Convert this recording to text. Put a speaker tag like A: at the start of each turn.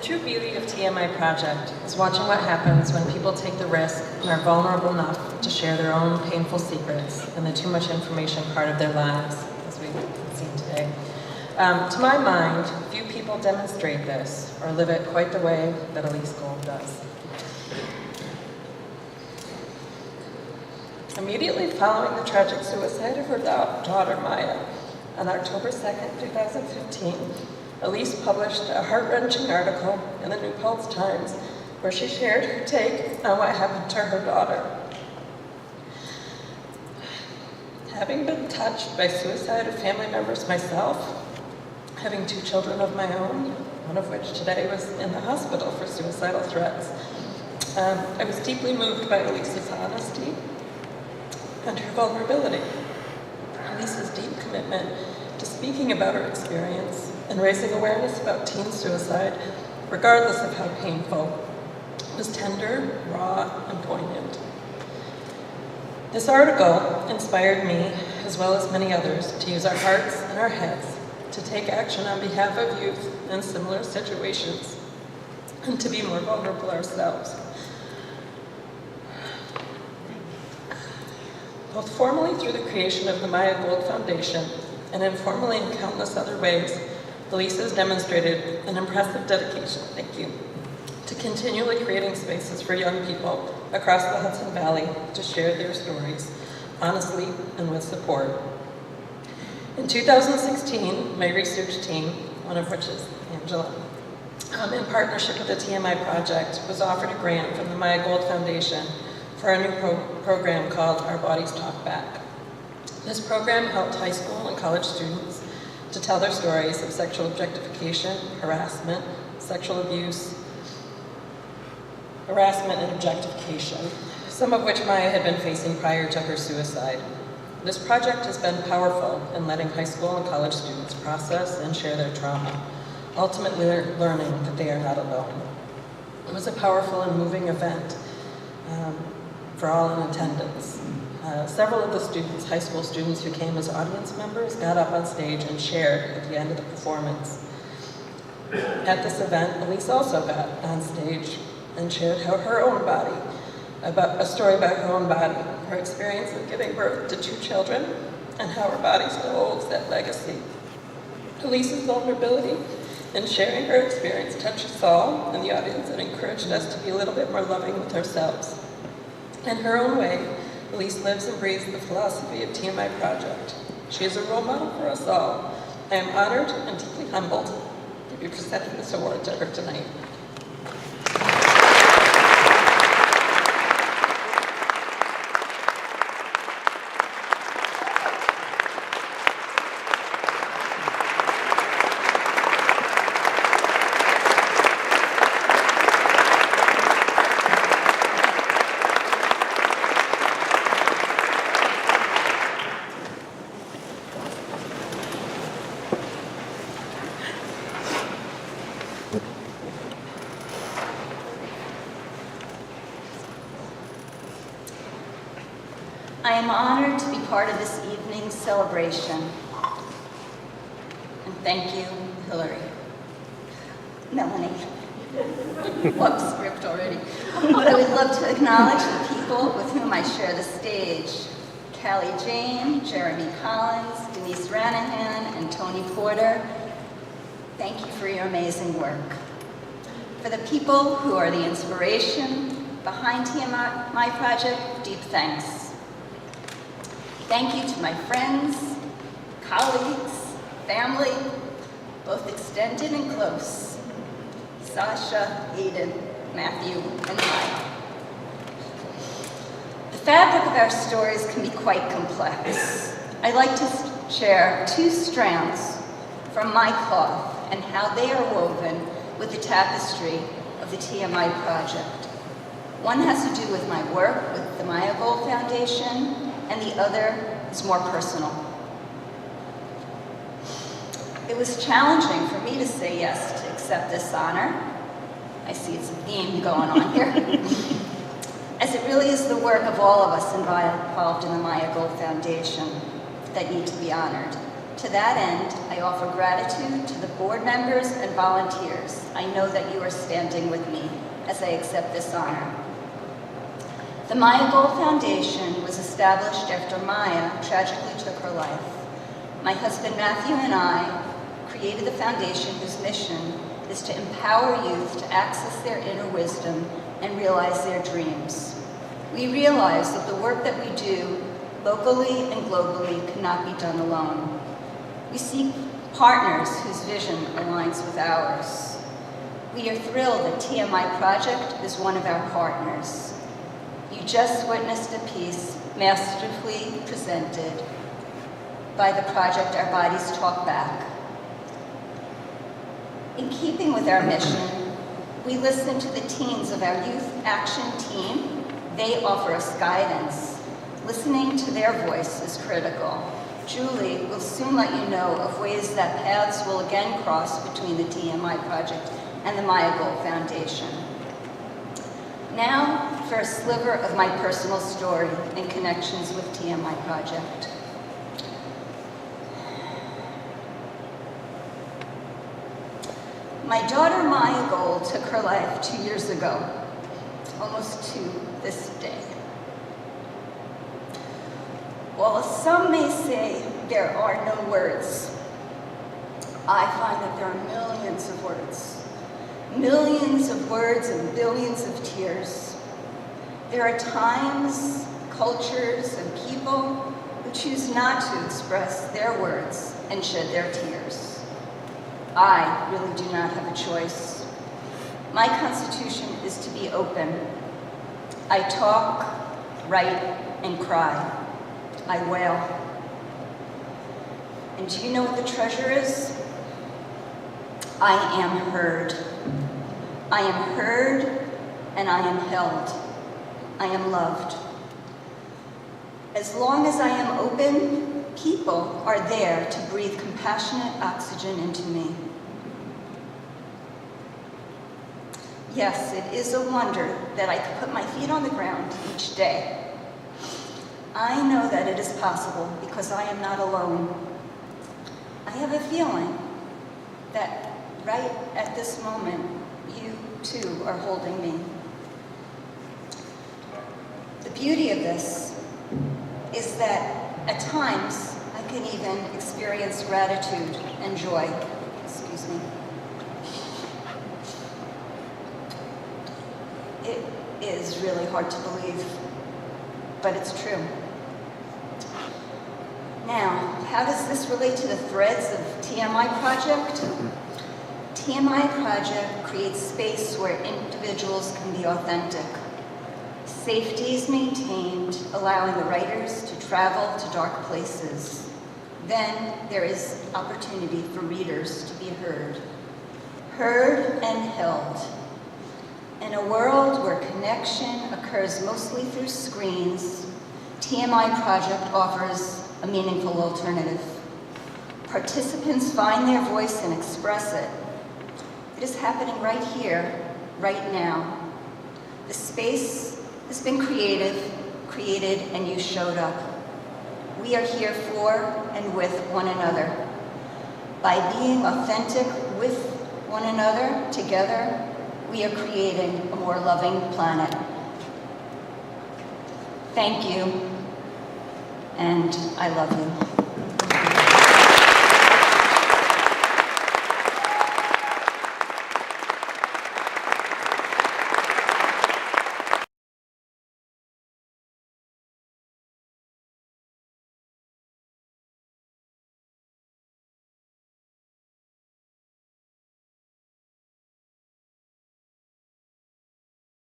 A: true beauty of TMI project is watching what happens when people take the risk and are vulnerable enough to share their own painful secrets and the too much information part of their lives, as we've seen today. To my mind, few people demonstrate this or live it quite the way that Elise Gold does. Immediately following the tragic suicide of her daughter, Maya, on October 2nd, 2015, Elise published a heart-wrenching article in the New Paltz Times where she shared her take on what happened to her daughter. Having been touched by suicide of family members myself, having 2 children of my own, one of which today was in the hospital for suicidal threats, I was deeply moved by Elise's honesty and her vulnerability. Elise's deep commitment to speaking about her experience and raising awareness about teen suicide, regardless of how painful, was tender, raw, and poignant. This article inspired me, as well as many others, to use our hearts and our heads to take action on behalf of youth in similar situations and to be more vulnerable ourselves. Both formally through the creation of the Maya Gold Foundation and informally in countless other ways, Elise has demonstrated an impressive dedication, thank you, to continually creating spaces for young people across the Hudson Valley to share their stories, honestly and with support. In 2016, my research team, one of which is Angela, in partnership with the TMI project, was offered a grant from the Maya Gold Foundation for a new program called Our Bodies Talk Back. This program helped high school and college students to tell their stories of sexual objectification, harassment, sexual abuse, harassment and objectification, some of which Maya had been facing prior to her suicide. This project has been powerful in letting high school and college students process and share their trauma, ultimately learning that they are not alone. It was a powerful and moving event for all in attendance. Several of the students, high school students who came as audience members, got up on stage and shared at the end of the performance. At this event, Elise also got on stage and shared how her own body, about a story about her own body, her experience of giving birth to 2 children, and how her body still holds that legacy. Elise's vulnerability in sharing her experience touched us all in the audience and encouraged us to be a little bit more loving with ourselves. In her own way, Elise lives and breathes the philosophy of TMI Project. She is a role model for us all. I am honored and deeply humbled to be presenting this award to her tonight.
B: I am honored to be part of this evening's celebration. And thank you, Hillary. Melanie. Whoops, script already. But I would love to acknowledge the people with whom I share the stage. Callie Jane, Jeremy Collins, Denise Ranahan, and Tony Porter. Thank you for your amazing work. For the people who are the inspiration behind TMI Project, deep thanks. Thank you to my friends, colleagues, family, both extended and close, Sasha, Aiden, Matthew, and Maya. The fabric of our stories can be quite complex. I'd like to share 2 strands from my cloth and how they are woven with the tapestry of the TMI Project. One has to do with my work with the Maya Gold Foundation, and the other is more personal. It was challenging for me to say yes to accept this honor. I see it's a theme going on here. As it really is the work of all of us involved in the Maya Gold Foundation that need to be honored. To that end, I offer gratitude to the board members and volunteers. I know that you are standing with me as I accept this honor. The Maya Gold Foundation was established after Maya tragically took her life. My husband Matthew and I created the foundation whose mission is to empower youth to access their inner wisdom and realize their dreams. We realize that the work that we do locally and globally cannot be done alone. We seek partners whose vision aligns with ours. We are thrilled that TMI Project is one of our partners. You just witnessed a piece masterfully presented by the project Our Bodies Talk Back. In keeping with our mission, we listen to the teens of our Youth Action Team. They offer us guidance. Listening to their voice is critical. Julie will soon let you know of ways that paths will again cross between the TMI Project and the Maya Gold Foundation. Now for a sliver of my personal story and connections with TMI Project. My daughter Maya Gold took her life 2 years ago, almost to this day. While some may say there are no words, I find that there are millions of words. Millions of words and billions of tears. There are times, cultures, and people who choose not to express their words and shed their tears. I really do not have a choice. My constitution is to be open. I talk, write, and cry. I wail. And do you know what the treasure is? I am heard. I am heard and I am held. I am loved. As long as I am open, people are there to breathe compassionate oxygen into me. Yes, it is a wonder that I could put my feet on the ground each day. I know that it is possible because I am not alone. I have a feeling that right at this moment, you too are holding me. The beauty of this is that at times I can even experience gratitude and joy. Excuse me. It is really hard to believe, but it's true. Now, how does this relate to the threads of TMI Project? TMI Project creates space where individuals can be authentic. Safety is maintained, allowing the writers to travel to dark places. Then there is opportunity for readers to be heard. Heard and held. In a world where connection occurs mostly through screens, TMI Project offers a meaningful alternative. Participants find their voice and express it. It is happening right here, right now. The space has been created, and you showed up. We are here for and with one another. By being authentic with one another, together, we are creating a more loving planet. Thank you, and I love you.